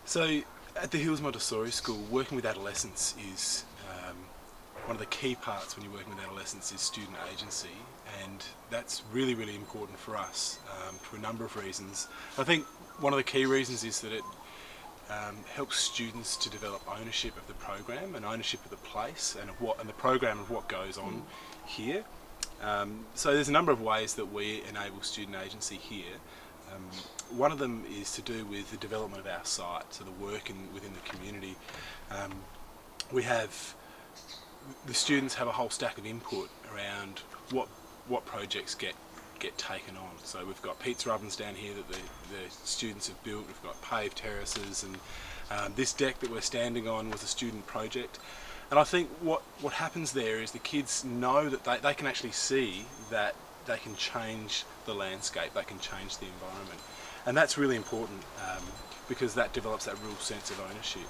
So at the Hills Montessori School, working with adolescents is one of the key parts when you're working with adolescents is student agency, and that's really, really important for us for a number of reasons. I think one of the key reasons is that it helps students to develop ownership of the program and ownership of the place and the program and what goes on here. So there's a number of ways that we enable student agency here. One of them is to do with the development of our site, so the work within the community. The students have a whole stack of input around what projects get taken on. So we've got pizza ovens down here that the students have built. We've got paved terraces, and this deck that we're standing on was a student project. And I think what happens there is the kids know that they can actually see that they can change the landscape, they can change the environment. And that's really important because that develops that real sense of ownership.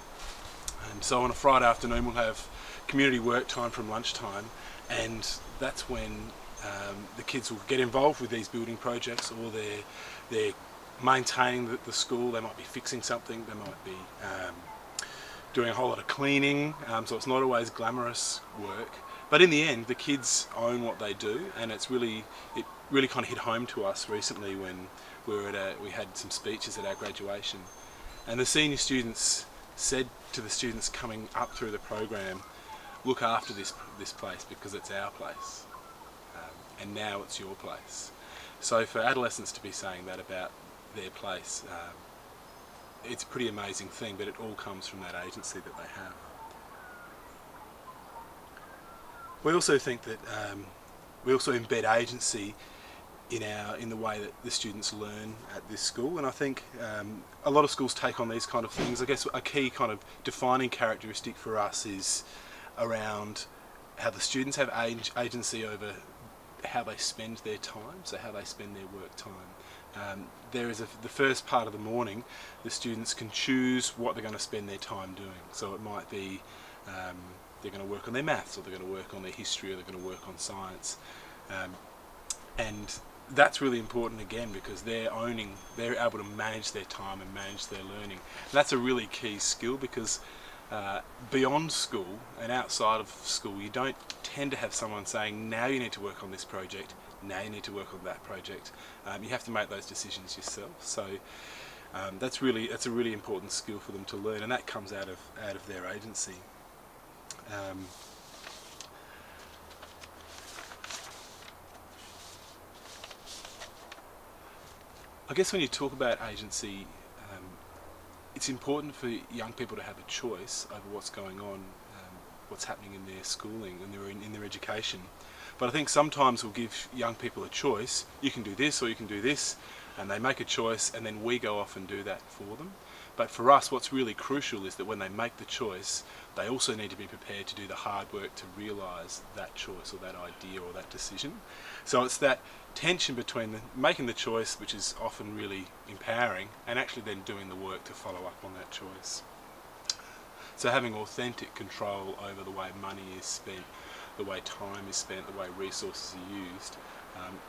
And so on a Friday afternoon we'll have community work time from lunchtime, and that's when the kids will get involved with these building projects, or they're maintaining the school. They might be fixing something, they might be doing a whole lot of cleaning, so it's not always glamorous work. But in the end, the kids own what they do, and it really kind of hit home to us recently when we had some speeches at our graduation, and the senior students said to the students coming up through the program, look after this place because it's our place, and now it's your place. So for adolescents to be saying that about their place, it's a pretty amazing thing, but it all comes from that agency that they have. We also think that we also embed agency in the way that the students learn at this school, and I think a lot of schools take on these kind of things. I guess a key kind of defining characteristic for us is around how the students have agency over how they spend their time, so how they spend their work time. There is the first part of the morning, the students can choose what they're going to spend their time doing. So it might be they're going to work on their maths, or they're going to work on their history, or they're going to work on science. And that's really important again because they're able to manage their time and manage their learning. And that's a really key skill because beyond school and outside of school, you don't tend to have someone saying, now you need to work on this project, now you need to work on that project. You have to make those decisions yourself. So that's a really important skill for them to learn, and that comes out of their agency. I guess when you talk about agency, it's important for young people to have a choice over what's going on, what's happening in their schooling and in their education. But I think sometimes we'll give young people a choice. You can do this or you can do this, and they make a choice, and then we go off and do that for them. But for us, what's really crucial is that when they make the choice, they also need to be prepared to do the hard work to realise that choice or that idea or that decision. So it's that tension between making the choice, which is often really empowering, and actually then doing the work to follow up on that choice. So having authentic control over the way money is spent, the way time is spent, the way resources are used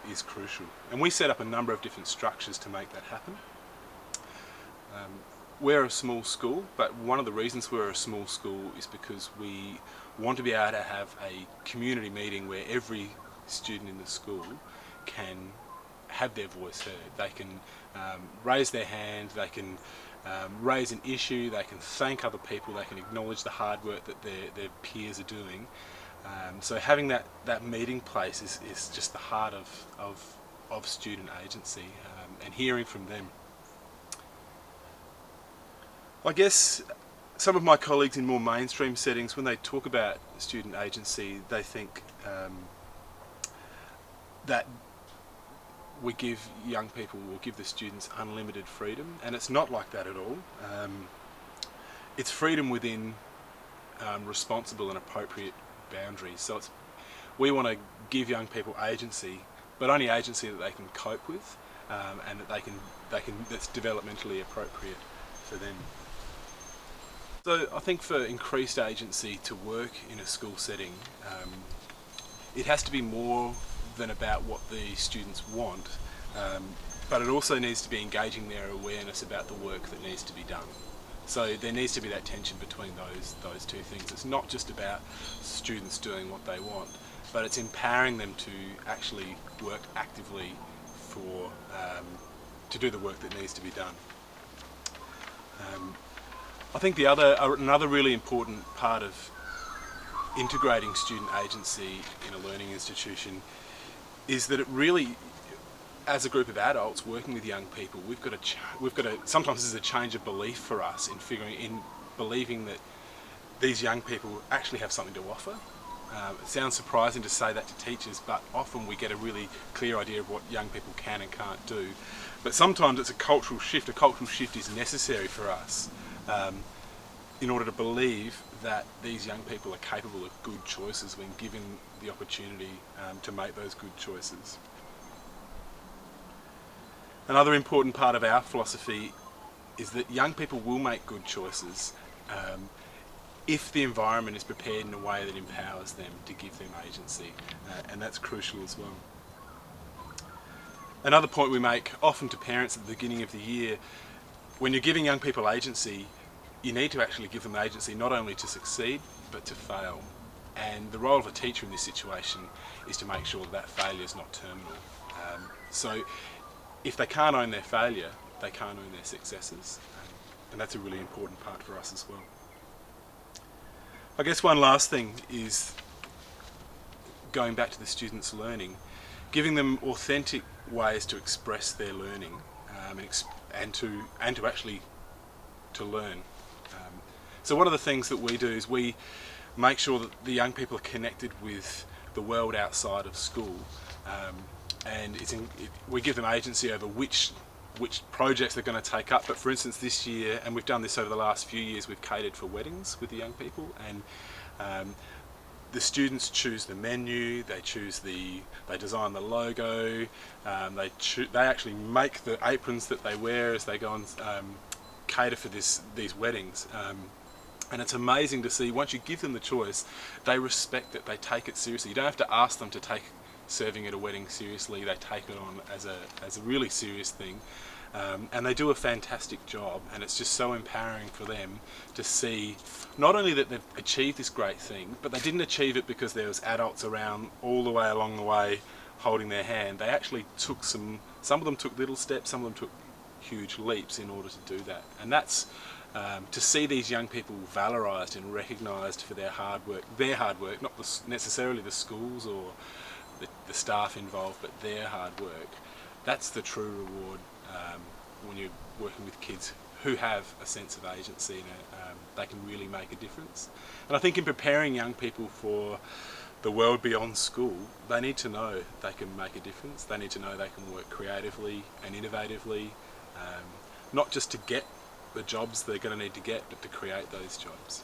is crucial. And we set up a number of different structures to make that happen. We're a small school, but one of the reasons we're a small school is because we want to be able to have a community meeting where every student in the school can have their voice heard. They can raise their hand, they can raise an issue, they can thank other people, they can acknowledge the hard work that their peers are doing. So having that meeting place is just the heart of student agency, and hearing from them. I guess some of my colleagues in more mainstream settings, when they talk about student agency, they think that we give young people, or give the students unlimited freedom, and it's not like that at all. It's freedom within responsible and appropriate boundaries. So we want to give young people agency, but only agency that they can cope with, and that that's developmentally appropriate for them. So I think for increased agency to work in a school setting, it has to be more than about what the students want, but it also needs to be engaging their awareness about the work that needs to be done. So there needs to be that tension between those two things. It's not just about students doing what they want, but it's empowering them to actually work actively for to do the work that needs to be done. I think another really important part of integrating student agency in a learning institution is that it really, as a group of adults working with young people, we've got to. Sometimes this is a change of belief for us in believing that these young people actually have something to offer. It sounds surprising to say that to teachers, but often we get a really clear idea of what young people can and can't do. But sometimes it's a cultural shift. A cultural shift is necessary for us in order to believe that these young people are capable of good choices when given the opportunity to make those good choices. Another important part of our philosophy is that young people will make good choices if the environment is prepared in a way that empowers them to give them agency, and that's crucial as well. Another point we make often to parents at the beginning of the year, when you're giving young people agency, you need to actually give them agency not only to succeed but to fail. And the role of a teacher in this situation is to make sure that failure is not terminal. So if they can't own their failure, they can't own their successes, and that's a really important part for us as well. I guess one last thing is going back to the students' learning, giving them authentic ways to express their learning and to actually to learn. So one of the things that we do is we make sure that the young people are connected with the world outside of school, and we give them agency over which projects they're going to take up. But for instance, this year, and we've done this over the last few years, we've catered for weddings with the young people, and the students choose the menu, they design the logo, they actually make the aprons that they wear as they go and cater for these weddings. And it's amazing to see, once you give them the choice, they respect it, they take it seriously. You don't have to ask them to take serving at a wedding seriously, they take it on as a really serious thing. And they do a fantastic job, and it's just so empowering for them to see not only that they've achieved this great thing, but they didn't achieve it because there was adults around all the way along the way holding their hand. They actually took some of them took little steps, some of them took huge leaps in order to do that. And that's to see these young people valorised and recognised for their hard work, not necessarily the schools or the staff involved, but their hard work. That's the true reward when you're working with kids who have a sense of agency, and they can really make a difference. And I think in preparing young people for the world beyond school, they need to know they can make a difference. They need to know they can work creatively and innovatively, not just to get the jobs they're going to need to get, but to create those jobs.